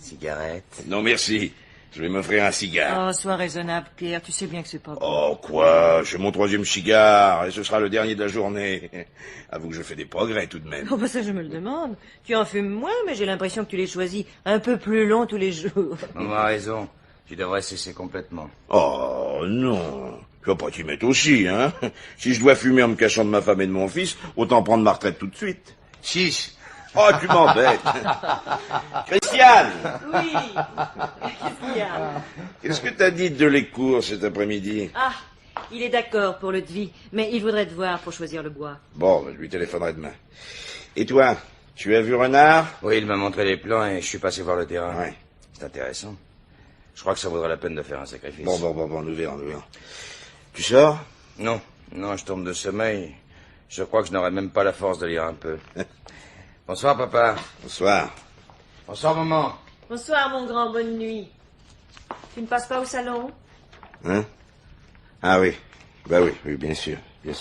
Cigarette? Non, merci. Je vais m'offrir un cigare. Oh, sois raisonnable, Pierre. Tu sais bien que c'est pas bon. Oh, quoi? C'est mon 3e cigare, et ce sera le dernier de la journée. Avoue que je fais des progrès, tout de même. Oh, bah ça, je me le demande. Tu en fumes moins, mais j'ai l'impression que tu les choisis un peu plus long tous les jours. On a raison. Tu devrais cesser complètement. Oh, non. Tu vas pas t'y mettre aussi, hein? Si je dois fumer en me cachant de ma femme et de mon fils, autant prendre ma retraite tout de suite. Chiche! Oh, tu m'embêtes. Christiane! Oui. Qu'est-ce qu'il y a? Qu'est-ce que t'as dit de Lécourt cet après-midi? Ah, il est d'accord pour l'eau de vie, mais il voudrait te voir pour choisir le bois. Bon, je lui téléphonerai demain. Et toi, tu as vu Renard? Oui, il m'a montré les plans et je suis passé voir le terrain. Ouais. C'est intéressant. Je crois que ça vaudrait la peine de faire un sacrifice. Bon, nous verrons. Tu sors? Non, je tombe de sommeil. Je crois que je n'aurai même pas la force de lire un peu. Bonsoir, papa. Bonsoir. Bonsoir, maman. Bonsoir, mon grand, bonne nuit. Tu ne passes pas au salon? Hein? Ah oui. Bah oui, bien sûr. Mais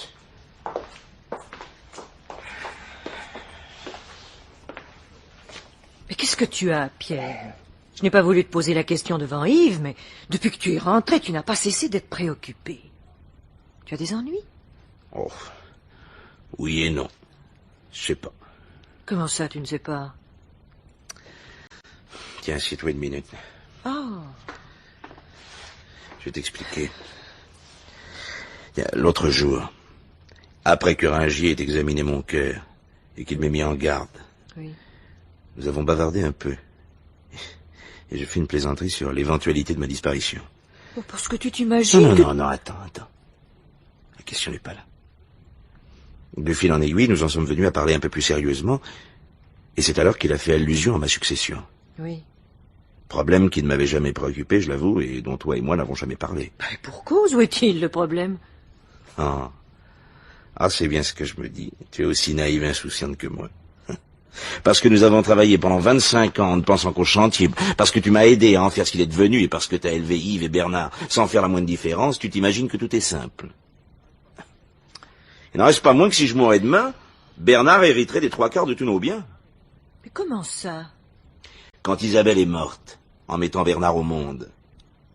qu'est-ce que tu as, Pierre? Je n'ai pas voulu te poser la question devant Yves, mais depuis que tu es rentré, tu n'as pas cessé d'être préoccupé. Tu as des ennuis? Oh. Oui et non. Je sais pas. Comment ça, tu ne sais pas? Tiens, assieds-toi une minute. Oh. Je vais t'expliquer. L'autre jour, après que Ringier ait examiné mon cœur et qu'il m'ait mis en garde, Oui. nous avons bavardé un peu. Et je fais une plaisanterie sur l'éventualité de ma disparition. Oh, parce que tu t'imagines Non, attends. La question n'est pas là. De fil en aiguille, nous en sommes venus à parler un peu plus sérieusement, et c'est alors qu'il a fait allusion à ma succession. Oui. Problème qui ne m'avait jamais préoccupé, je l'avoue, et dont toi et moi n'avons jamais parlé. Et pour cause, où est-il le problème? Ah, c'est bien ce que je me dis. Tu es aussi naïve et insouciante que moi. Parce que nous avons travaillé pendant 25 ans en ne pensant qu'au chantier, parce que tu m'as aidé à en faire ce qu'il est devenu, et parce que tu as élevé Yves et Bernard sans faire la moindre différence, tu t'imagines que tout est simple. Il n'en reste pas moins que si je mourais demain, Bernard hériterait des 3/4 de tous nos biens. Mais comment ça? Quand Isabelle est morte, en mettant Bernard au monde,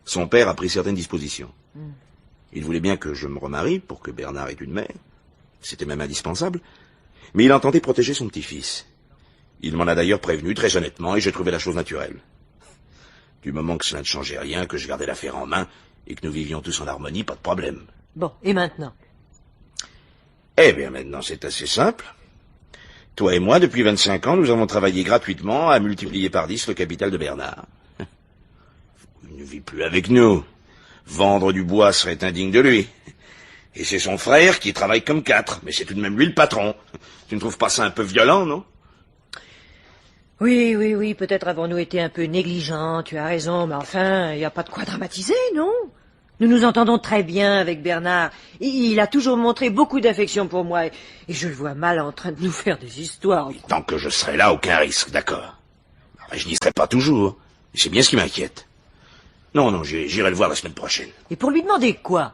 son père a pris certaines dispositions. Il voulait bien que je me remarie pour que Bernard ait une mère. C'était même indispensable. Mais il entendait protéger son petit-fils. Il m'en a d'ailleurs prévenu très honnêtement et j'ai trouvé la chose naturelle. Du moment que cela ne changeait rien, que je gardais l'affaire en main et que nous vivions tous en harmonie, pas de problème. Bon, et maintenant? Eh bien maintenant c'est assez simple. Toi et moi, depuis 25 ans, nous avons travaillé gratuitement à multiplier par 10 le capital de Bernard. Il ne vit plus avec nous. Vendre du bois serait indigne de lui. Et c'est son frère qui travaille comme 4, mais c'est tout de même lui le patron. Tu ne trouves pas ça un peu violent, non? Oui, peut-être avons-nous été un peu négligents, tu as raison, mais enfin, il n'y a pas de quoi dramatiser, non? Nous nous entendons très bien avec Bernard. Il a toujours montré beaucoup d'affection pour moi, et je le vois mal en train de nous faire des histoires. Et tant que je serai là, aucun risque, d'accord. Je n'y serai pas toujours. C'est bien ce qui m'inquiète. Non, j'irai le voir la semaine prochaine. Et pour lui demander quoi?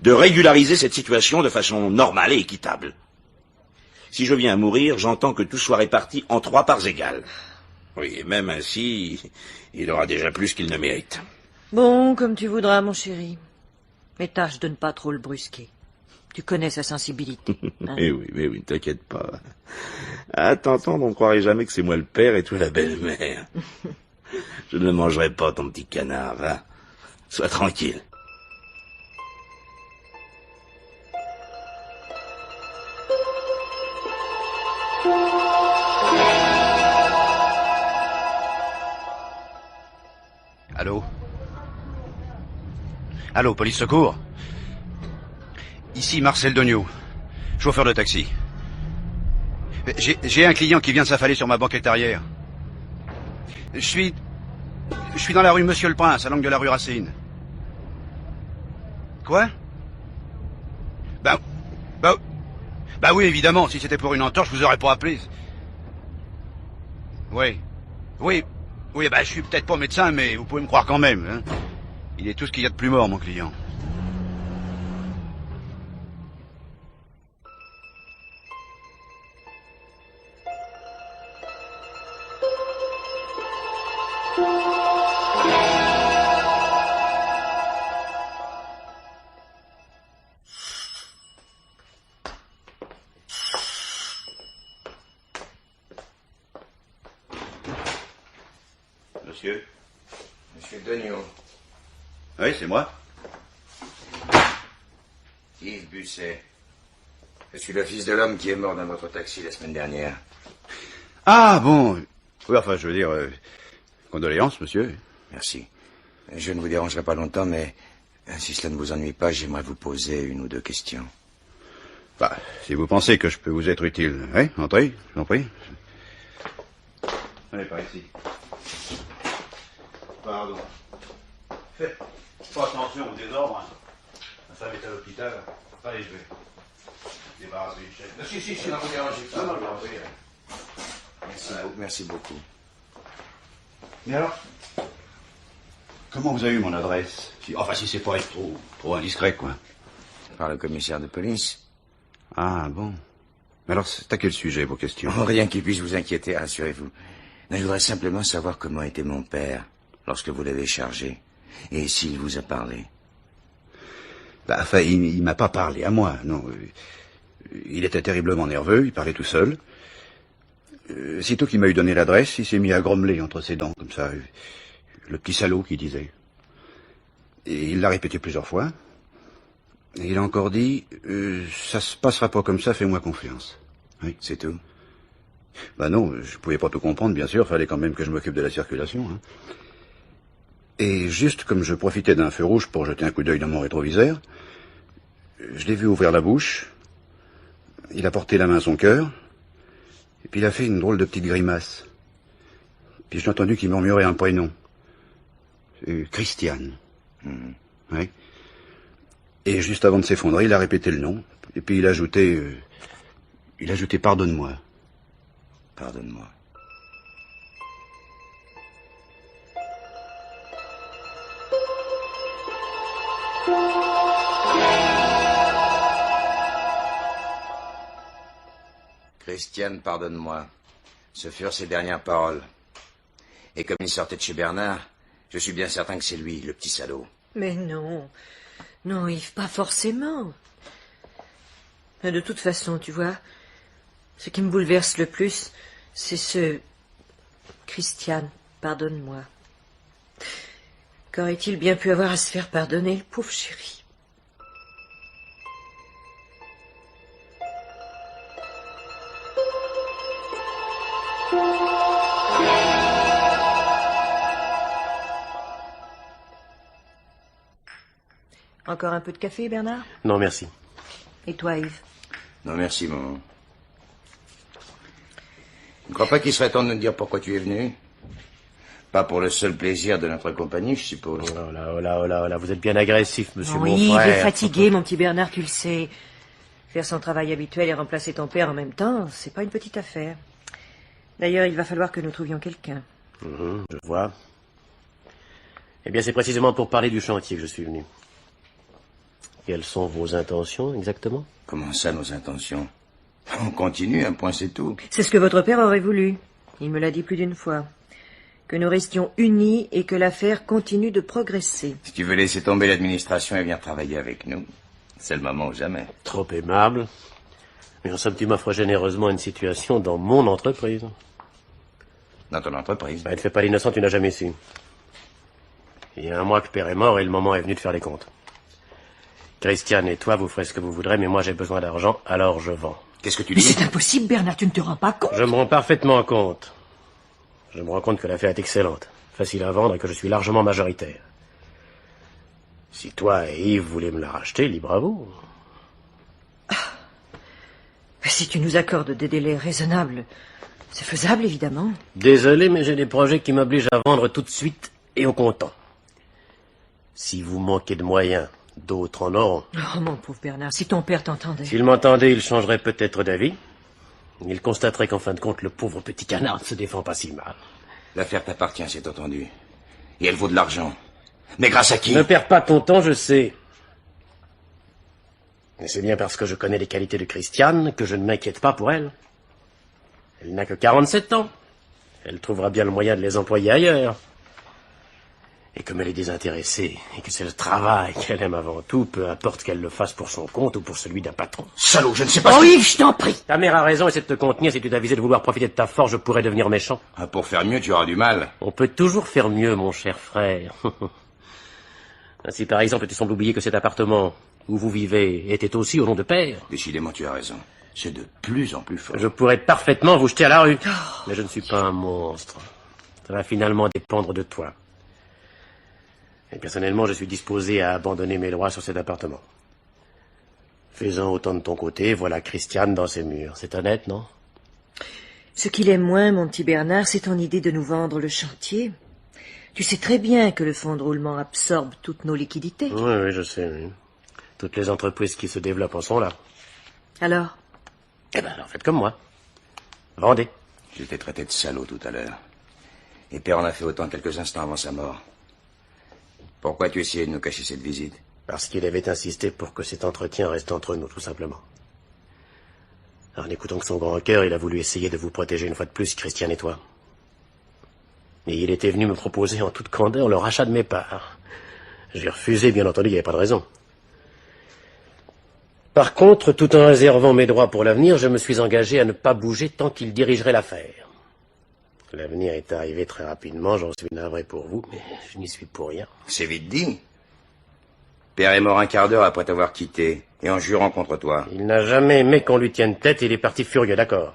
De régulariser cette situation de façon normale et équitable. Si je viens à mourir, j'entends que tout soit réparti en 3 parts égales. Oui, et même ainsi, il aura déjà plus qu'il ne mérite. Bon, comme tu voudras, mon chéri. Mais tâche de ne pas trop le brusquer. Tu connais sa sensibilité. Hein? Mais oui, ne t'inquiète pas. À t'entendre, on ne croirait jamais que c'est moi le père et toi la belle-mère. Je ne le mangerai pas, ton petit canard, va. Sois tranquille. Allô, police secours? Ici Marcel Dognaud, chauffeur de taxi. J'ai un client qui vient de s'affaler sur ma banquette arrière. Je suis dans la rue Monsieur le Prince, à l'angle de la rue Racine. Quoi? Bah oui, évidemment, si c'était pour une entorse, je vous aurais pas appelé. Oui, bah je suis peut-être pas médecin, mais vous pouvez me croire quand même, hein. Il est tout ce qu'il y a de plus mort, mon client. Monsieur? Monsieur Degnaud. Oui, c'est moi. Yves Busset. Je suis le fils de l'homme qui est mort dans votre taxi la semaine dernière. Ah, bon. Oui, enfin, je veux dire... condoléances, monsieur. Merci. Je ne vous dérangerai pas longtemps, mais si cela ne vous ennuie pas, j'aimerais vous poser une ou deux questions. Bah, si vous pensez que je peux vous être utile, oui, entrez, je vous en prie. Allez, par ici. Pardon. Faites pas attention au désordre. Hein. Ma femme est à l'hôpital. Allez, je vais débarrasser une chaise. Si, ne vous dérangez pas. Non, non, oui. Merci beaucoup. Mais alors, comment vous avez eu mon adresse? Enfin, si c'est pas être trop indiscret, quoi. Par le commissaire de police. Ah, bon. Mais alors, c'est à quel sujet, vos questions? Oh, rien qui puisse vous inquiéter, rassurez-vous. Mais je voudrais simplement savoir comment était mon père lorsque vous l'avez chargé. Et s'il vous a parlé. Bah, enfin, il m'a pas parlé à moi, non. Il était terriblement nerveux, il parlait tout seul. Sitôt qu'il m'a eu donné l'adresse, il s'est mis à grommeler entre ses dents, comme ça. Le petit salaud, qu'il disait. Et il l'a répété plusieurs fois. Et il a encore dit, ça se passera pas comme ça, fais-moi confiance. Oui. C'est tout? Bah non, je pouvais pas tout comprendre, bien sûr, fallait quand même que je m'occupe de la circulation. Hein. Et juste comme je profitais d'un feu rouge pour jeter un coup d'œil dans mon rétroviseur, je l'ai vu ouvrir la bouche, il a porté la main à son cœur, et puis il a fait une drôle de petite grimace. Puis j'ai entendu qu'il murmurait un prénom. Christiane. Oui. Et juste avant de s'effondrer, il a répété le nom, et puis il a ajouté pardonne-moi. Pardonne-moi. Christiane, pardonne-moi. Ce furent ses dernières paroles. Et comme il sortait de chez Bernard, je suis bien certain que c'est lui, le petit salaud. Mais non. Non, Yves, pas forcément. Mais de toute façon, tu vois, ce qui me bouleverse le plus, c'est ce... Christiane, pardonne-moi. Qu'aurait-il bien pu avoir à se faire pardonner, le pauvre chéri? Encore un peu de café, Bernard? Non, merci. Et toi, Yves? Non, merci, maman. Tu ne crois pas qu'il serait temps de nous dire pourquoi tu es venu? Pas pour le seul plaisir de notre compagnie, je suppose. Oh là, oh là, oh là, oh là, vous êtes bien agressif, monsieur mon Yves frère. est fatigué, mon petit Bernard, tu le sais. Faire son travail habituel et remplacer ton père en même temps, c'est pas une petite affaire. D'ailleurs, il va falloir que nous trouvions quelqu'un. Je vois. Eh bien, c'est précisément pour parler du chantier que je suis venu. Quelles sont vos intentions, exactement? Comment ça, nos intentions? On continue, un point c'est tout. C'est ce que votre père aurait voulu. Il me l'a dit plus d'une fois. Que nous restions unis et que l'affaire continue de progresser. Si tu veux laisser tomber l'administration et venir travailler avec nous, c'est le moment ou jamais. Trop aimable. Mais en somme, tu m'offres généreusement une situation dans mon entreprise. Dans ton entreprise? Bah, ne fais pas l'innocent, tu n'as jamais su. Il y a un mois que père est mort et le moment est venu de faire les comptes. Christiane et toi, vous ferez ce que vous voudrez, mais moi j'ai besoin d'argent, alors je vends. Qu'est-ce que tu Mais dis? c'est impossible, Bernard, tu ne te rends pas compte? Je me rends parfaitement compte. Je me rends compte que l'affaire est excellente, facile à vendre et que je suis largement majoritaire. Si toi et Yves voulez me la racheter, libre à vous. Si tu nous accordes des délais raisonnables, c'est faisable, évidemment. Désolé, mais j'ai des projets qui m'obligent à vendre tout de suite et au comptant. Si vous manquez de moyens, d'autres en auront. Oh, mon pauvre Bernard, si ton père t'entendait. S'il m'entendait, il changerait peut-être d'avis. Il constaterait qu'en fin de compte, le pauvre petit canard ne se défend pas si mal. L'affaire t'appartient, c'est entendu. Et elle vaut de l'argent. Mais grâce à qui? Ne perds pas ton temps, je sais. Mais c'est bien parce que je connais les qualités de Christiane que je ne m'inquiète pas pour elle. Elle n'a que 47 ans. Elle trouvera bien le moyen de les employer ailleurs. Et comme elle est désintéressée, et que c'est le travail qu'elle aime avant tout, peu importe qu'elle le fasse pour son compte ou pour celui d'un patron. Salaud, je ne sais pas Oh Yves, je t'en prie. Ta mère a raison, essaie de te contenir. Si tu t'avisais de vouloir profiter de ta force, je pourrais devenir méchant. Ah, pour faire mieux, tu auras du mal. On peut toujours faire mieux, mon cher frère. Si par exemple tu sembles oublier que cet appartement où vous vivez était aussi au nom de père. Décidément, tu as raison. C'est de plus en plus fort. Je pourrais parfaitement vous jeter à la rue. Mais je ne suis pas un monstre. Ça va finalement dépendre de toi. Et personnellement, je suis disposé à abandonner mes droits sur cet appartement. Fais-en autant de ton côté, voilà Christiane dans ses murs. C'est honnête, non? Ce qu'il aime moins, mon petit Bernard, c'est ton idée de nous vendre le chantier. Tu sais très bien que le fonds de roulement absorbe toutes nos liquidités. Oui, je sais. Oui. Toutes les entreprises qui se développent en sont là. Alors? Eh ben, alors faites comme moi. Vendez. J'étais traité de salaud tout à l'heure. Et Père en a fait autant quelques instants avant sa mort. Pourquoi tu essayais de nous cacher cette visite? Parce qu'il avait insisté pour que cet entretien reste entre nous, tout simplement. En écoutant que son grand cœur, il a voulu essayer de vous protéger une fois de plus, Christiane et toi. Et il était venu me proposer en toute candeur le rachat de mes parts. J'ai refusé, bien entendu, il n'y avait pas de raison. Par contre, tout en réservant mes droits pour l'avenir, je me suis engagé à ne pas bouger tant qu'il dirigerait l'affaire. L'avenir est arrivé très rapidement, j'en suis navré pour vous, mais je n'y suis pour rien. C'est vite dit. Père est mort un quart d'heure après t'avoir quitté, et en jurant contre toi. Il n'a jamais aimé qu'on lui tienne tête et il est parti furieux, d'accord.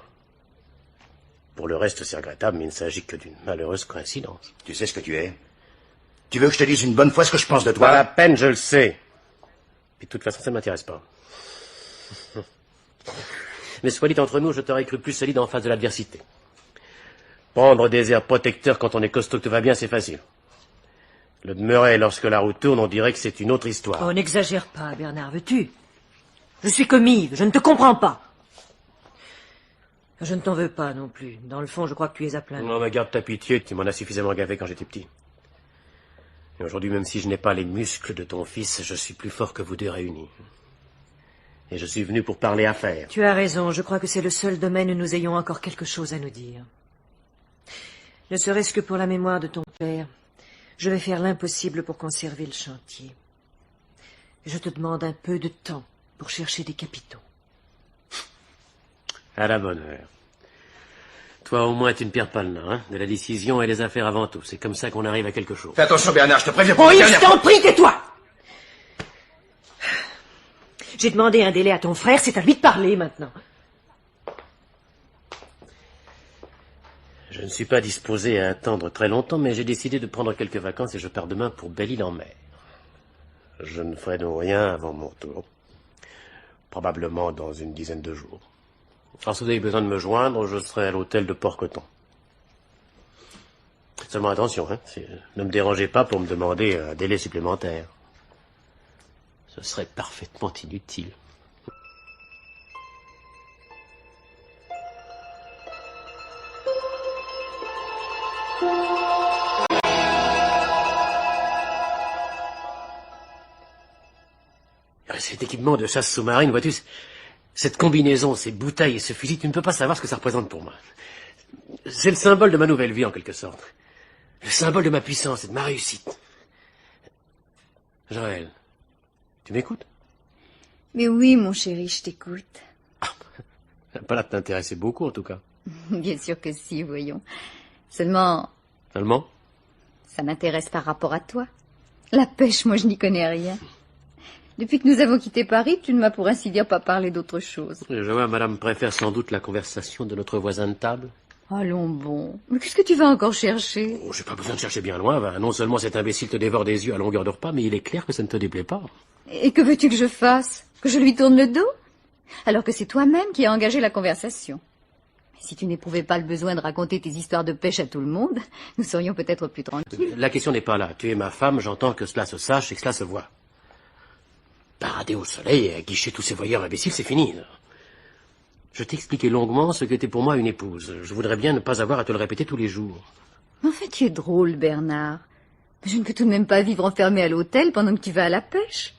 Pour le reste, c'est regrettable, mais il ne s'agit que d'une malheureuse coïncidence. Tu sais ce que tu es? Tu veux que je te dise une bonne fois ce que je pense de toi? Pas la peine, je le sais. Et de toute façon, ça ne m'intéresse pas. Mais soit dit entre nous, je t'aurais cru plus solide en face de l'adversité. Prendre des airs protecteurs quand on est costaud que tout va bien, c'est facile. Le demeurer lorsque la roue tourne, on dirait que c'est une autre histoire. Oh, n'exagère pas, Bernard, veux-tu? Je suis comme Yves, je ne te comprends pas. Je ne t'en veux pas non plus. Dans le fond, je crois que tu es à plaindre. Non, mais garde ta pitié, tu m'en as suffisamment gavé quand j'étais petit. Et aujourd'hui, même si je n'ai pas les muscles de ton fils, je suis plus fort que vous deux réunis. Et je suis venu pour parler affaires. Tu as raison, je crois que c'est le seul domaine où nous ayons encore quelque chose à nous dire. Ne serait-ce que pour la mémoire de ton père, je vais faire l'impossible pour conserver le chantier. Je te demande un peu de temps pour chercher des capitaux. À la bonne heure. Toi, au moins, tu ne perds pas le nez, hein. De la décision et des affaires avant tout. C'est comme ça qu'on arrive à quelque chose. Fais attention, Bernard, je te préviens pour Oh, la Yves, dernière je t'en prie, tais-toi! J'ai demandé un délai à ton frère, c'est à lui de parler maintenant. Je ne suis pas disposé à attendre très longtemps, mais j'ai décidé de prendre quelques vacances et je pars demain pour Belle-Île-en-Mer. Je ne ferai donc rien avant mon tour. Probablement dans une dizaine de jours. Alors si vous avez besoin de me joindre, je serai à l'hôtel de Port-Coton. Seulement attention, hein, ne me dérangez pas pour me demander un délai supplémentaire. Ce serait parfaitement inutile. Cet équipement de chasse sous-marine, vois-tu, cette combinaison, ces bouteilles et ce fusil, tu ne peux pas savoir ce que ça représente pour moi. C'est le symbole de ma nouvelle vie, en quelque sorte. Le symbole de ma puissance et de ma réussite. Joël, tu m'écoutes? Mais oui, mon chéri, je t'écoute. Ça n'a pas l'air de t'intéresser beaucoup, en tout cas. Bien sûr que si, voyons. Seulement, Seulement? ça m'intéresse par rapport à toi. La pêche, moi, je n'y connais rien. Depuis que nous avons quitté Paris, tu ne m'as pour ainsi dire pas parlé d'autre chose. Je vois, madame préfère sans doute la conversation de notre voisin de table. Allons bon. Mais qu'est-ce que tu vas encore chercher? Oh, j'ai pas besoin de chercher bien loin. Ben, non seulement cet imbécile te dévore des yeux à longueur de repas, mais il est clair que ça ne te déplaît pas. Et que veux-tu que je fasse? Que je lui tourne le dos? Alors que c'est toi-même qui as engagé la conversation. Si tu n'éprouvais pas le besoin de raconter tes histoires de pêche à tout le monde, nous serions peut-être plus tranquilles. La question n'est pas là. Tu es ma femme, j'entends que cela se sache et que cela se voit. Parader au soleil et aguicher tous ces voyeurs imbéciles, c'est fini. Je t'ai expliqué longuement ce qu'était pour moi une épouse. Je voudrais bien ne pas avoir à te le répéter tous les jours. En fait, tu es drôle, Bernard. Je ne peux tout de même pas vivre enfermé à l'hôtel pendant que tu vas à la pêche.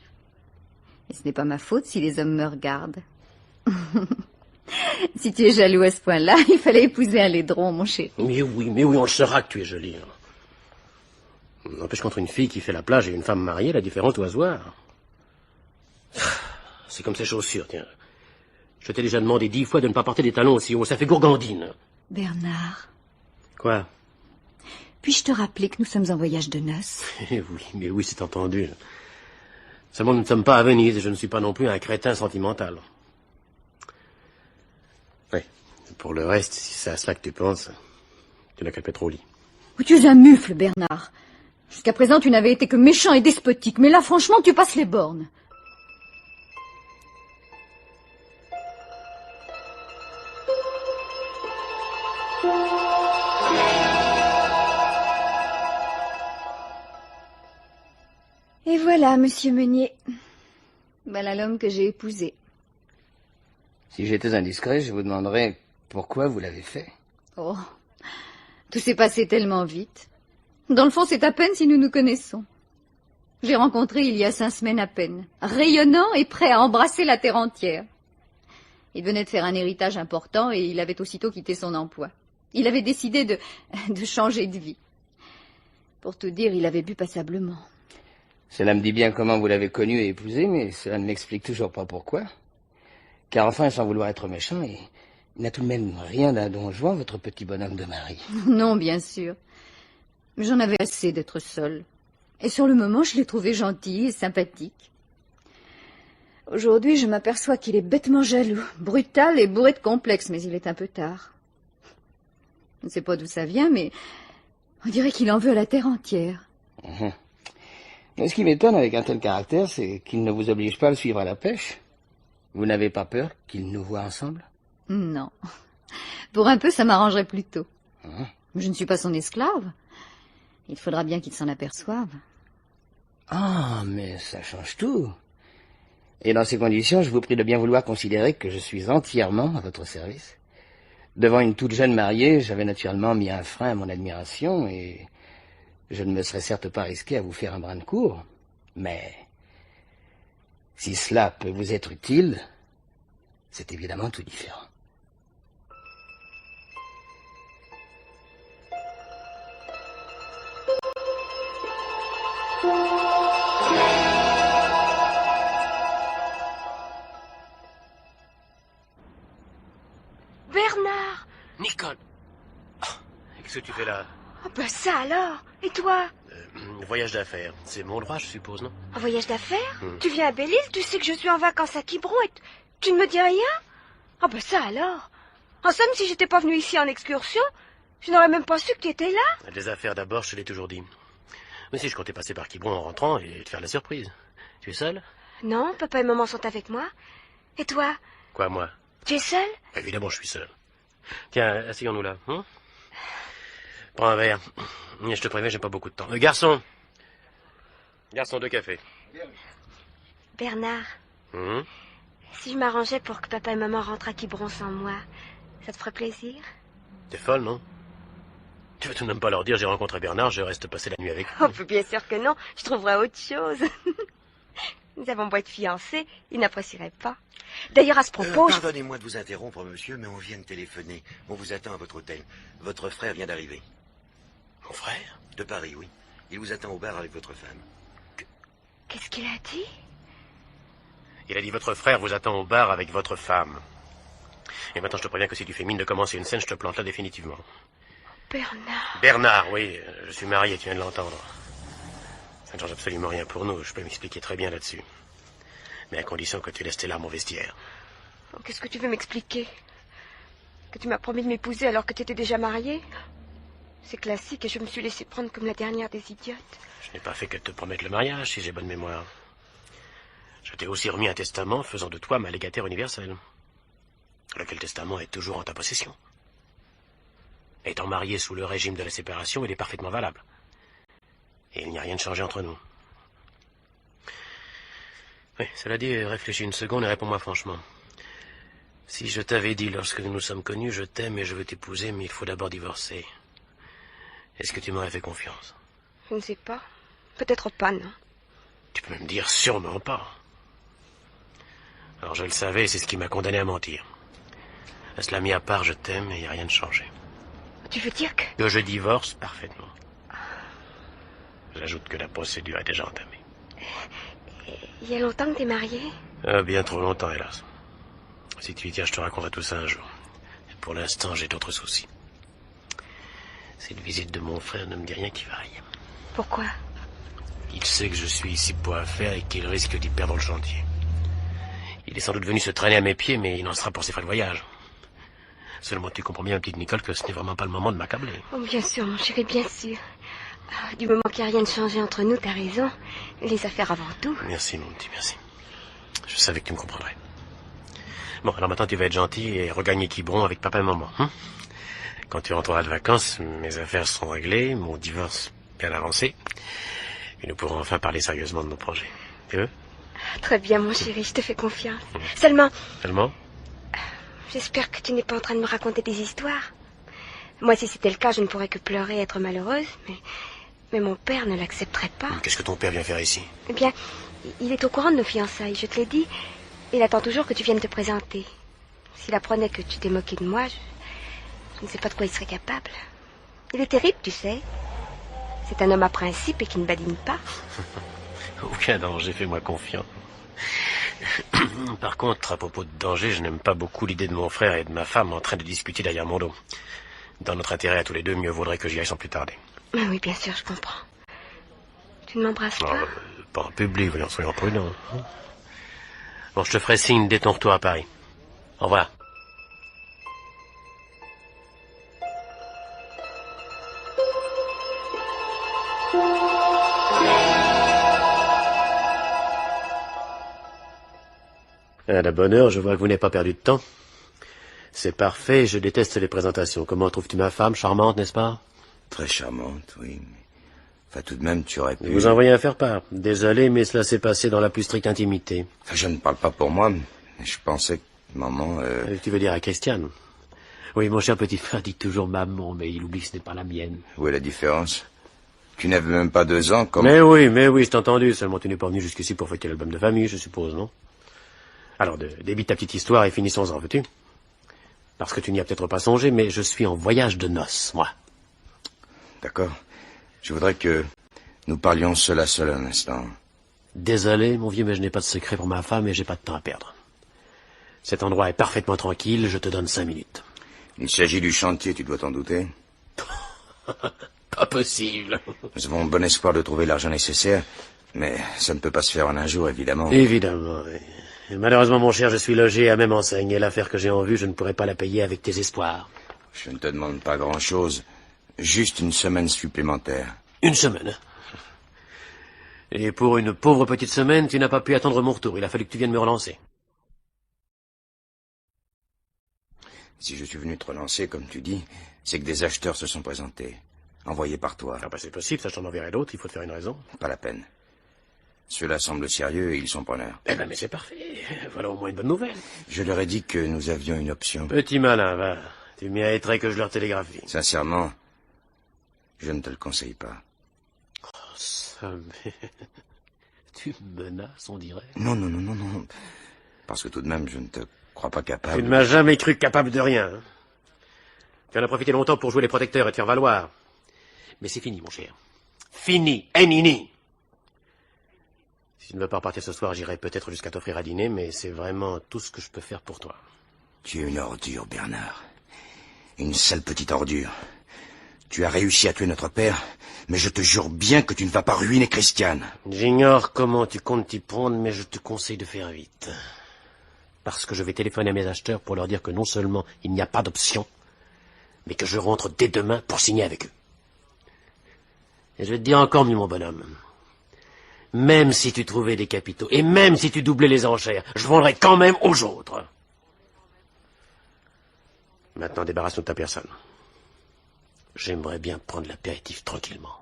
Et ce n'est pas ma faute si les hommes me regardent. Si tu es jaloux à ce point-là, il fallait épouser un laidron, mon chéri. Mais oui, on le saura que tu es jolie. N'empêche qu'entre une fille qui fait la plage et une femme mariée, la différence doit se voir. C'est comme ces chaussures, tiens. Je t'ai déjà demandé 10 fois de ne pas porter des talons aussi hauts, ça fait gourgandine. Bernard, Quoi? puis-je te rappeler que nous sommes en voyage de noces? Mais oui, c'est entendu. Seulement, nous ne sommes pas à Venise et je ne suis pas non plus un crétin sentimental. Oui, pour le reste, si c'est à cela que tu penses, tu n'as qu'à te mettre au lit. Oh, tu es un mufle, Bernard. Jusqu'à présent, tu n'avais été que méchant et despotique, mais là, franchement, tu passes les bornes. Et voilà, monsieur Meunier. Voilà l'homme que j'ai épousé. Si j'étais indiscret, je vous demanderais pourquoi vous l'avez fait. Oh, tout s'est passé tellement vite. Dans le fond, c'est à peine si nous nous connaissons. J'ai rencontré il y a 5 semaines à peine, rayonnant et prêt à embrasser la terre entière. Il venait de faire un héritage important et il avait aussitôt quitté son emploi. Il avait décidé de changer de vie. Pour tout dire, il avait bu passablement. Cela me dit bien comment vous l'avez connu et épousé, mais cela ne m'explique toujours pas pourquoi. Car enfin, sans vouloir être méchant, il n'a tout de même rien d'un don Juan, votre petit bonhomme de mari. Non, bien sûr. Mais j'en avais assez d'être seule. Et sur le moment, je l'ai trouvé gentil et sympathique. Aujourd'hui, je m'aperçois qu'il est bêtement jaloux, brutal et bourré de complexes, mais il est un peu tard. Je ne sais pas d'où ça vient, mais on dirait qu'il en veut à la terre entière. Mais ce qui m'étonne avec un tel caractère, c'est qu'il ne vous oblige pas à le suivre à la pêche. Vous n'avez pas peur qu'il nous voie ensemble? Non. Pour un peu, ça m'arrangerait plutôt. Je ne suis pas son esclave. Il faudra bien qu'il s'en aperçoive. Ah, mais ça change tout. Et dans ces conditions, je vous prie de bien vouloir considérer que je suis entièrement à votre service. Devant une toute jeune mariée, j'avais naturellement mis un frein à mon admiration et je ne me serais certes pas risqué à vous faire un brin de cour. Mais si cela peut vous être utile, c'est évidemment tout différent. Bernard! Nicole! Qu'est-ce que tu fais là? Oh ben ça alors! Et toi? Voyage d'affaires. C'est mon droit, je suppose, non? Un voyage d'affaires? Tu viens à Belle-Île, tu sais que je suis en vacances à Quiberon et tu ne me dis rien? Oh ben ça alors! En somme, si j'étais pas venue ici en excursion, je n'aurais même pas su que tu étais là. Les affaires d'abord, je te l'ai toujours dit. Mais si, je comptais passer par Quiberon en rentrant et te faire la surprise. Tu es seul? Non, papa et maman sont avec moi. Et toi? Quoi, moi? Tu es seul? Évidemment, je suis seul. Tiens, asseyons-nous là. Prends un verre. Je te préviens, j'ai pas beaucoup de temps. Garçon! Garçon, 2 cafés. Bernard, si je m'arrangeais pour que papa et maman rentrent à Quiberon sans moi, ça te ferait plaisir? T'es folle, non? Tu veux tout de même pas leur dire j'ai rencontré Bernard, je reste passer la nuit avec lui. Oh, bien sûr que non, je trouverais autre chose. Nous avons beau être fiancés, ils n'apprécieraient pas. D'ailleurs, à ce propos... Pardonnez-moi de vous interrompre, monsieur, mais on vient de téléphoner. On vous attend à votre hôtel. Votre frère vient d'arriver. Mon frère? De Paris, oui. Il vous attend au bar avec votre femme. Qu'est-ce qu'il a dit? Il a dit votre frère vous attend au bar avec votre femme. Et maintenant, je te préviens que si tu fais mine de commencer une scène, je te plante là définitivement. Bernard... Bernard, oui, je suis marié, tu viens de l'entendre. Ça ne change absolument rien pour nous, je peux m'expliquer très bien là-dessus. Mais à condition que tu laisses tes larmes au vestiaire. Oh, qu'est-ce que tu veux m'expliquer? Que tu m'as promis de m'épouser alors que tu étais déjà mariée? C'est classique et je me suis laissée prendre comme la dernière des idiotes. Je n'ai pas fait que te promettre le mariage, si j'ai bonne mémoire. Je t'ai aussi remis un testament faisant de toi ma légataire universelle. Lequel testament est toujours en ta possession. Étant marié sous le régime de la séparation, il est parfaitement valable. Et il n'y a rien de changé entre nous. Oui, cela dit, réfléchis une seconde et réponds-moi franchement. Si je t'avais dit lorsque nous nous sommes connus, je t'aime et je veux t'épouser, mais il faut d'abord divorcer, est-ce que tu m'aurais fait confiance? Je ne sais pas. Peut-être pas, non. Tu peux même dire sûrement pas. Alors je le savais, c'est ce qui m'a condamné à mentir. À cela mis à part, je t'aime et il n'y a rien de changé. Tu veux dire que... Que je divorce parfaitement. J'ajoute que la procédure est déjà entamée. Il y a longtemps que t'es marié? Bien trop longtemps, hélas. Si tu y tiens, je te raconterai tout ça un jour. Pour l'instant, j'ai d'autres soucis. Cette visite de mon frère ne me dit rien qui vaille. Pourquoi? Il sait que je suis ici pour affaires et qu'il risque d'y perdre le chantier. Il est sans doute venu se traîner à mes pieds, mais il en sera pour ses frais de voyage. Seulement, tu comprends bien, petite Nicole, que ce n'est vraiment pas le moment de m'accabler. Oh, bien sûr, mon chéri, bien sûr. Du moment qu'il n'y a rien de changé entre nous, t'as raison. Les affaires avant tout. Merci, mon petit, merci. Je savais que tu me comprendrais. Bon, alors maintenant, tu vas être gentil et regagner Quiberon avec papa et maman. Quand tu rentreras de vacances, mes affaires seront réglées, mon divorce bien avancé, et nous pourrons enfin parler sérieusement de nos projets. Tu veux? Très bien, mon chéri, je te fais confiance. Seulement, j'espère que tu n'es pas en train de me raconter des histoires. Moi, si c'était le cas, je ne pourrais que pleurer et être malheureuse, mais mon père ne l'accepterait pas. Qu'est-ce que ton père vient faire ici? Eh bien, il est au courant de nos fiançailles, je te l'ai dit. Il attend toujours que tu viennes te présenter. S'il apprenait que tu t'es moqué de moi, je ne sais pas de quoi il serait capable. Il est terrible, tu sais. C'est un homme à principe et qui ne badine pas. Aucun danger, fais-moi confiance. Par contre, à propos de danger, je n'aime pas beaucoup l'idée de mon frère et de ma femme en train de discuter derrière mon dos. Dans notre intérêt à tous les deux, mieux vaudrait que j'y aille sans plus tarder. Oui, bien sûr, je comprends. Tu ne m'embrasses pas? Pas en public, voyons, soyons prudents. Bon, je te ferai signe dès ton retour à Paris. Au revoir. À la bonne heure, je vois que vous n'avez pas perdu de temps. C'est parfait, je déteste les présentations. Comment trouves-tu ma femme? Charmante, n'est-ce pas? Très charmante, oui. Enfin, tout de même, tu aurais pu... Vous envoyez à faire part. Désolé, mais cela s'est passé dans la plus stricte intimité. Enfin, je ne parle pas pour moi, mais je pensais que maman... Tu veux dire à Christiane? Oui, mon cher petit frère dit toujours maman, mais il oublie que ce n'est pas la mienne. Où est la différence? Tu n'avais même pas 2 ans, comme... Mais oui, je t'ai entendu. Seulement, tu n'es pas venu jusqu'ici pour fêter l'album de famille, je suppose, non? Alors, débite ta petite histoire et finissons-en, veux-tu? Parce que tu n'y as peut-être pas songé, mais je suis en voyage de noces, moi. D'accord. Je voudrais que nous parlions seul à seul un instant. Désolé, mon vieux, mais je n'ai pas de secret pour ma femme et j'ai pas de temps à perdre. Cet endroit est parfaitement tranquille, je te donne 5 minutes. Il s'agit du chantier, tu dois t'en douter. Pas possible. Nous avons bon espoir de trouver l'argent nécessaire, mais ça ne peut pas se faire en un jour, évidemment. Évidemment, oui. Et malheureusement, mon cher, je suis logé à même enseigne, et l'affaire que j'ai en vue, je ne pourrai pas la payer avec tes espoirs. Je ne te demande pas grand-chose, juste une semaine supplémentaire. Une semaine? Et pour une pauvre petite semaine, tu n'as pas pu attendre mon retour, il a fallu que tu viennes me relancer. Si je suis venu te relancer, comme tu dis, c'est que des acheteurs se sont présentés, envoyés par toi. Ah bah c'est possible, ça je t'en enverrai d'autres, il faut te faire une raison. Pas la peine. Ceux-là semblent sérieux et ils sont preneurs. Eh ben mais c'est parfait, voilà au moins une bonne nouvelle. Je leur ai dit que nous avions une option. Petit malin, va, tu mériterais que je leur télégraphie. Sincèrement, je ne te le conseille pas. Oh, ça mais... Tu me menaces, on dirait. Non. Parce que tout de même, je ne te crois pas capable... Tu ne m'as jamais cru capable de rien. Hein. Tu en as profité longtemps pour jouer les protecteurs et te faire valoir. Mais c'est fini, mon cher. Fini, nini. Si tu ne veux pas repartir ce soir, j'irai peut-être jusqu'à t'offrir à dîner, mais c'est vraiment tout ce que je peux faire pour toi. Tu es une ordure, Bernard. Une sale petite ordure. Tu as réussi à tuer notre père, mais je te jure bien que tu ne vas pas ruiner Christiane. J'ignore comment tu comptes t'y prendre, mais je te conseille de faire vite. Parce que je vais téléphoner à mes acheteurs pour leur dire que non seulement il n'y a pas d'option, mais que je rentre dès demain pour signer avec eux. Et je vais te dire encore mieux, mon bonhomme. Même si tu trouvais des capitaux, et même si tu doublais les enchères, je vendrais quand même aux autres. Maintenant, débarrasse-nous de ta personne. J'aimerais bien prendre l'apéritif tranquillement.